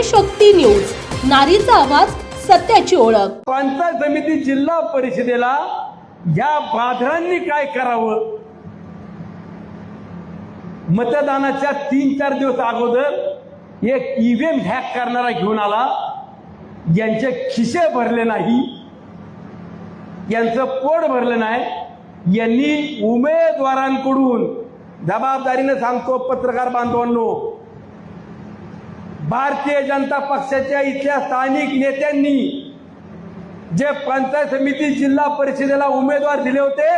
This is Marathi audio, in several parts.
नारी शक्ती न्यूज, नारीचा आवाज, सत्याची ओळख। पंचायत समिती जिल्हा परिषदेला या बाधरांनी काय करावं? मतदानाच्या 3-4 दिवस अगोदर एक ईव्हीएम हॅक करणारा घेऊन आला। यांचे खिसे भरले नाही, यांचं पोट भरलं नाही। यांनी उमेदवारांकडून, जबाबदारीने सांगतो पत्रकार बांधवांनो, भारतीय जनता पक्षाच्या इथल्या स्थानिक नेत्यांनी जे पंचायत समिती जिल्हा परिषदेला उमेदवार दिले होते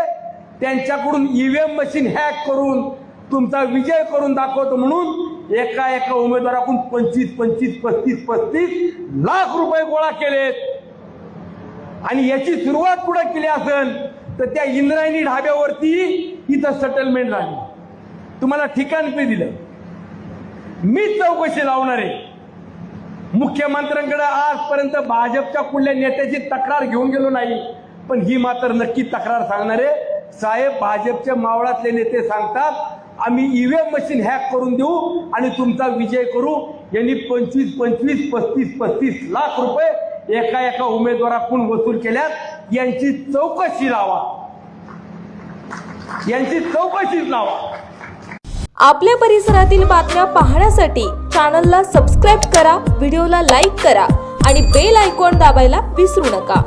त्यांच्याकडून ईव्हीएम मशीन हॅक करून तुमचा विजय करून दाखवतो म्हणून एका उमेदवाराकडून 25-35 लाख रुपये गोळा केलेत। आणि याची सुरुवात कुठे केली असेल तर त्या इंद्रायणी ढाब्यावरती इथं सेटलमेंट झाली। तुम्हाला ठिकाण पे दिलं, मी चौकशी लावणार आहे। मुख्यमंत्र्यांकडे आजपर्यंत भाजपच्या कुठल्या नेत्याची तक्रार घेऊन गेलो नाही, पण ही मात्र नक्की तक्रार सांगणार आहे। साहेब, भाजपचे मावळातले नेते सांगतात आम्ही ईव्हीएम मशीन हॅक करून देऊ आणि तुमचा विजय करू। यांनी 25-35 लाख रुपये एका उमेदवाराकडून वसूल केल्यात। यांची चौकशी लावा, यांची चौकशीच लावा। आपल्या परिसरातील बातम्या पाहण्यासाठी चॅनलला सबस्क्राईब करा, व्हिडिओला लाईक करा आणि बेल आयकॉन दाबायला विसरू नका।